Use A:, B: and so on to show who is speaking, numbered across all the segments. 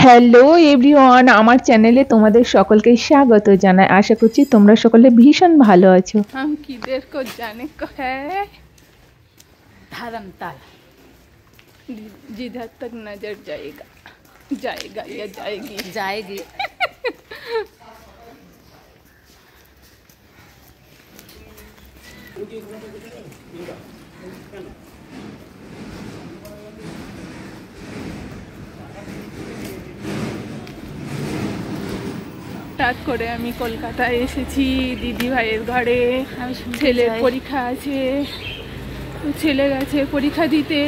A: Hello everyone, আমার চ্যানেলে তোমাদের সকলকে স্বাগত জানাই। আশা করছি তোমরা সকলে ভীষণ ভালো আছো।
B: हम किधर को जाने को है? धर्मताला। जिधर तक नजर जाएगा जाएगा या जाएगी
C: जाएगी।
B: হঠাৎ করে আমি কলকাতায় এসেছি দিদি ভাইয়ের ঘরে। ছেলের পরীক্ষা আছে, ছেলে গেছে পরীক্ষা দিতে,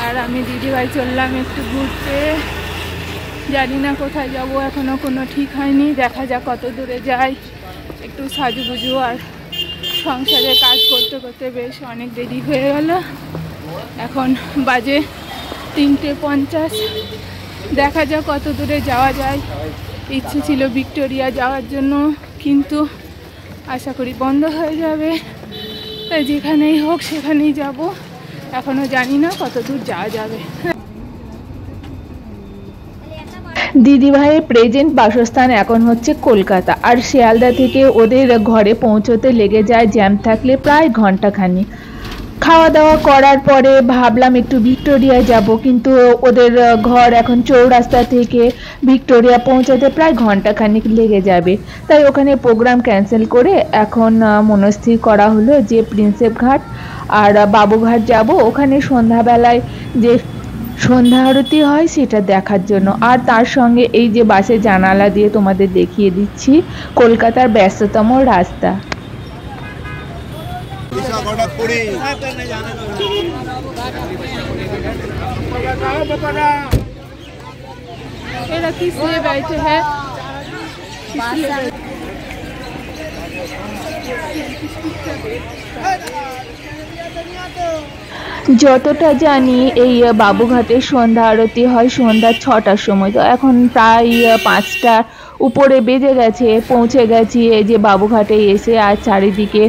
B: আর আমি দিদি ভাই চললাম একটু ঘুরতে। জানি না কোথায় যাব, এখনো কোনো ঠিক হয়নি, দেখা যাক কত দূরে যাই। একটু সাজুগুজু আর সংসারে কাজ করতে করতে বেশ অনেক দেরি হয়ে গেল। এখন বাজে 3:50। দেখা যাক কত দূরে যাওয়া যায়। ইচ্ছে ছিল ভিক্টোরিয়া যাওয়ার জন্য, কিন্তু আশা করি বন্ধ হয়ে যাবে, তাই যেখানেই হোক সেখানেই যাব। এখনও জানি না কত দূর যাওয়া যাবে।
A: দিদি ভাইয়ের প্রেজেন্ট বাসস্থান এখন হচ্ছে কলকাতা, আর শিয়ালদা থেকে ওদের ঘরে পৌঁছতে লেগে যায় জ্যাম থাকলে প্রায় ঘন্টাখানিক। খাওয়া দাওয়া করার পরে ভাবলাম একটু ভিক্টোরিয়া যাব, কিন্তু ওদের ঘর এখন চৌরাস্তা থেকে ভিক্টোরিয়া পৌঁছাতে প্রায় ঘন্টাখানিক লেগে যাবে। তাই ওখানে প্রোগ্রাম ক্যান্সেল করে এখন মনস্থির করা হলো যে প্রিন্সেপ ঘাট আর বাবুঘাট যাব। ওখানে সন্ধ্যাবেলায় যে সন্ধ্যা আরতি হয় সেটা দেখার জন্য। আর তার সঙ্গে এই যে বাসের জানালা দিয়ে তোমাদের দেখিয়ে দিচ্ছি কলকাতার ব্যস্ততম রাস্তা।
B: এরা কিস लिए बैठे हैं?
A: যতটা জানি এই বাবুঘাটে সন্ধ্যা আরতি হয় সন্ধ্যা 6টার সময়। তো এখন প্রায় 5টা উপরে বেজে গেছে, পৌঁছে গেছি এই যে বাবুঘাটে এসে। আর চারিদিকে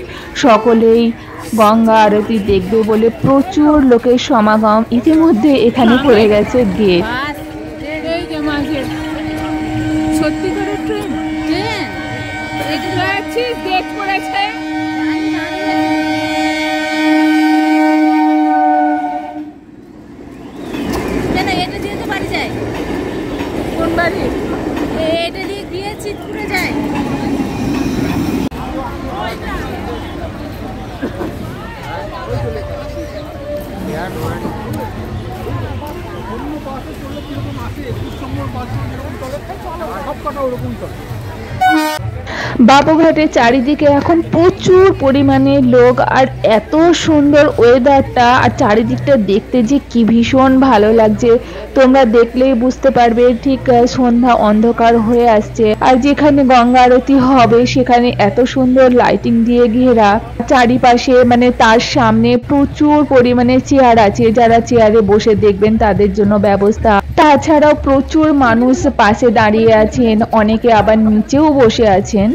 A: সকলেই গঙ্গা আরতি দেখবে বলে প্রচুর লোকের সমাগম। ইতিমধ্যে এখানে পড়ে গেছে গেট।
B: সত্যি করে ট্রেন গেট পড়েছে। কোন বাড়ি?
C: এটা দিয়ে গিয়ে চিতপুরে যায়।
A: বাবুঘাটের চারিদিকে এখন প্রচুর পরিমাণে লোক, আর এত সুন্দর ওয়েদারটা, আর চারিদিকটা দেখতে যে কি ভীষণ ভালো লাগছে। তোমরা দেখলেই বুঝতে পারবে। ঠিক সন্ধ্যা অন্ধকার হয়ে আসছে, আর যেখানে গঙ্গা আরতি হবে সেখানে এত সুন্দর লাইটিং দিয়ে ঘেরা। চারিপাশে মানে তার সামনে প্রচুর পরিমাণে চেয়ার আছে, যারা চেয়ারে বসে দেখবেন তাদের জন্য ব্যবস্থা। তাছাড়াও প্রচুর মানুষ পাশে দাঁড়িয়ে আছেন, অনেকে আবার নিচেও বসে আছেন।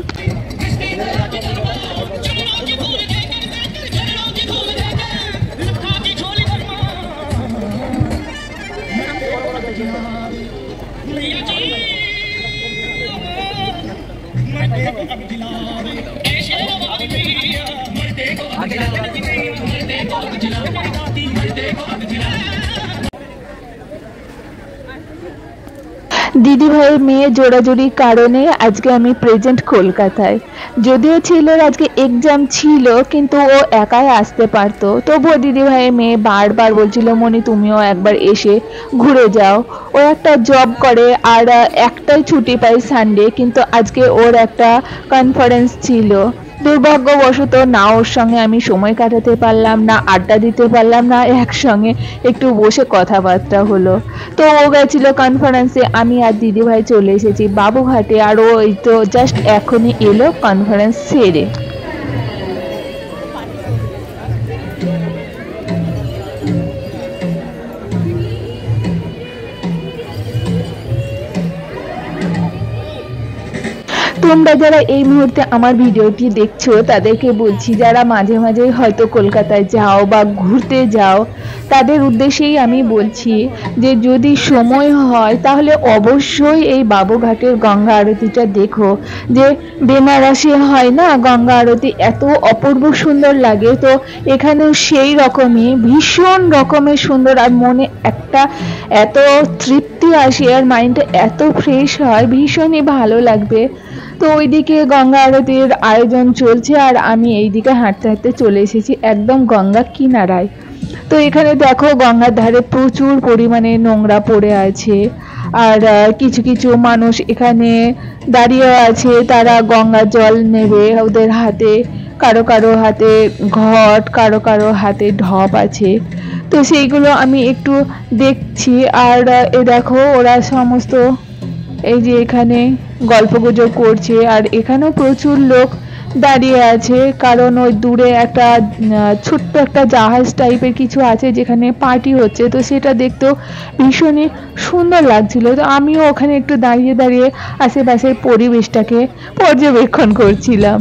A: দিদি ভাইয়ের মেয়ে জোড়াজুড়ির কারণে আজকে আমি প্রেজেন্ট কলকাতায়। যদিও ছেলের আজকে এক্সাম ছিল, কিন্তু ও একাই আসতে পারতো। তবুও দিদি ভাইয়ের মেয়ে বারবার বলছিল মনি তুমিও একবার এসে ঘুরে যাও। ও একটা জব করে, আর একটাই ছুটি পাই সানডে, কিন্তু আজকে ওর একটা কনফারেন্স ছিল। দুর্ভাগ্যবশত না ওর সঙ্গে আমি সময় কাটাতে পারলাম না, আড্ডা দিতে পারলাম না, একসঙ্গে একটু বসে কথাবার্তা হলো। তো ও গেছিল কনফারেন্সে, আমি আর দিদিভাই চলে এসেছি বাবুঘাটে। আর ও এই তো জাস্ট এখনই এলো কনফারেন্স সেরে। তোমরা যারা এই মুহূর্তে আমার ভিডিওটি দেখছো তাদেরকে বলছি, যারা মাঝে মাঝে হয়তো কলকাতায় যাও বা ঘুরতে যাও, তাদের উদ্দেশ্যেই আমি বলছি যে যদি সময় হয় তাহলে অবশ্যই এই বাবুঘাটের গঙ্গা আরতিটা দেখো। যে বেনারসে হয় না গঙ্গা আরতি, এত অপূর্ব সুন্দর লাগে, তো এখানেও সেই রকমই ভীষণ রকমের সুন্দর। আর মনে একটা এত তৃপ্তি আসে আর মাইন্ডটা এত ফ্রেশ হয়, ভীষণই ভালো লাগবে। তো ওইদিকে গঙ্গা আরতির আয়োজন চলছে আর আমি এইদিকে হাঁটতে হাঁটতে চলে এসেছি একদম গঙ্গা কিনারায়। তো এখানে দেখো গঙ্গার ধারে প্রচুর পরিমাণে নোংরা পড়ে আছে, আর কিছু কিছু মানুষ এখানে দাঁড়িয়ে আছে, তারা গঙ্গার জল নেবে ওদের হাতে, কারো কারো হাতে ঘট, কারো কারো হাতে ঢপ আছে। তো সেইগুলো আমি একটু দেখছি। আর এ দেখো ওরা সমস্ত এই যে এখানে গল্পগুজব করছে, আর এখানেও প্রচুর লোক দাঁড়িয়ে আছে, কারণ ওই দূরে একটা ছোট্ট একটা জাহাজ টাইপের কিছু আছে যেখানে পার্টি হচ্ছে, তো সেটা দেখতেও ভীষণই সুন্দর লাগছিল। তো আমিও ওখানে একটু দাঁড়িয়ে দাঁড়িয়ে আশেপাশের পরিবেশটাকে পর্যবেক্ষণ করছিলাম।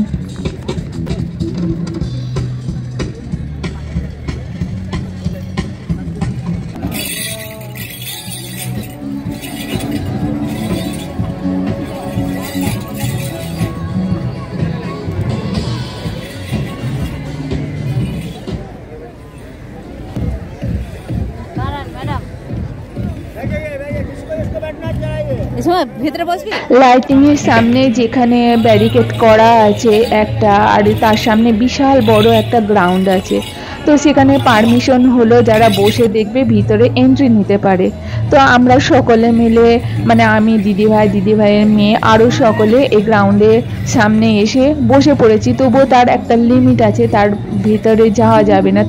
A: লাইটিং এর সামনে যেখানে ব্যারিকেড করা আছে একটা, আর তার সামনে বিশাল বড় একটা গ্রাউন্ড আছে, তো সেখানে পারমিশন হলো যারা বসে দেখবে ভিতরে এন্ট্রি নিতে পারে। তো আমরা সকলে মিলে, মানে আমি, দিদিভাইয়ের মেয়ে, আরও সকলে এই গ্রাউন্ডের সামনে এসে বসে পড়েছি। তবুও তার একটা লিমিট আছে, তার ভিতরে যাওয়া যাবে না।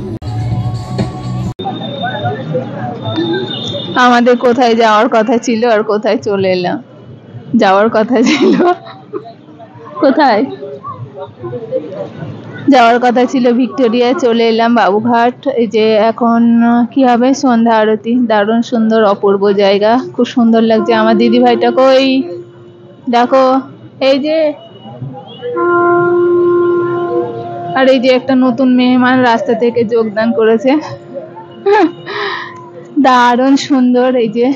A: আমাদের কোথায় যাওয়ার কথা ছিল আর কোথায় চলে এলাম। যাওয়ার কথা ছিল কোথায় যাওয়ার কথা ছিল ভিক্টোরিয়া, চলে এলাম বাবুঘাট। এই যে এখন কি হবে, সন্ধ্যা আরতি, দারুণ সুন্দর অপূর্ব জায়গা, খুব সুন্দর লাগছে। আমার দিদি ভাইটা কই, দেখো এই যে। আর এই যে একটা নতুন মেহমান রাস্তা থেকে যোগদান করেছে, দারুণ সুন্দর। এই যে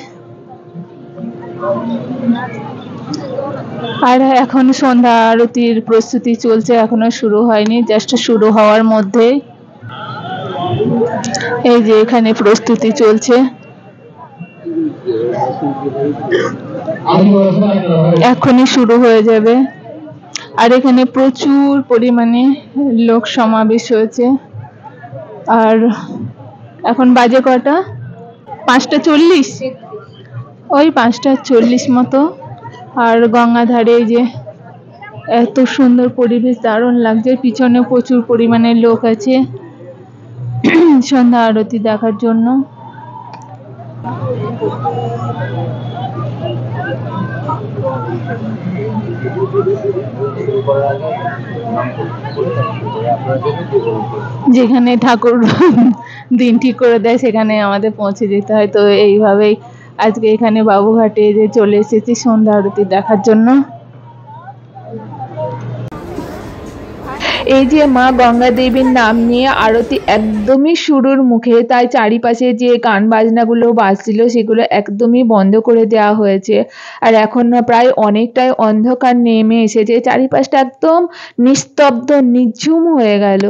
A: আর এখন সন্ধ্যা আরতির প্রস্তুতি চলছে, এখনো শুরু হয়নি, জাস্ট শুরু হওয়ার মধ্যে। এই যে এখানে প্রস্তুতি চলছে, এখনই শুরু হয়ে যাবে। আর এখানে প্রচুর পরিমাণে লোক সমাবেশ হয়েছে। আর এখন বাজে কটা, 5:40, ওই 5:40 মতো। আর গঙ্গাধারে এই যে এত সুন্দর পরিবেশ, দারুণ লাগছে। পিছনে প্রচুর পরিমাণে লোক আছে সন্ধ্যা আরতি দেখার জন্য। যেখানে ঠাকুর দিন ঠিক করে দেয় সেখানে আমাদের পৌঁছে যেতে হয়। তো এইভাবেই আজকে এখানে বাবুঘাটে যে চলে এসেছি সন্ধ্যা আরতি দেখার জন্য। এই যে মা গঙ্গা দেবীর নাম নিয়ে আরতি একদমই শুরুর মুখে, তাই চারিপাশে যে গান বাজনাগুলো বাজছিল সেগুলো একদমই বন্ধ করে দেওয়া হয়েছে। আর এখন প্রায় অনেকটাই অন্ধকার নেমে এসেছে, চারিপাশটা একদম নিস্তব্ধ নিঝুম হয়ে গেল।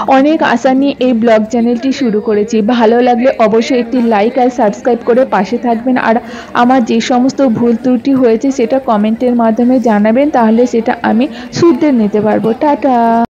A: অনেক আশা নিয়ে এই ব্লগ চ্যানেলটি শুরু করেছি। ভালো লাগলে অবশ্যই একটি লাইক আর সাবস্ক্রাইব করে পাশে থাকবেন। আর আমার যে সমস্ত ভুল ত্রুটি হয়েছে সেটা কমেন্টের মাধ্যমে জানাবেন, তাহলে সেটা আমি শুধরে নিতে পারবো। টাটা।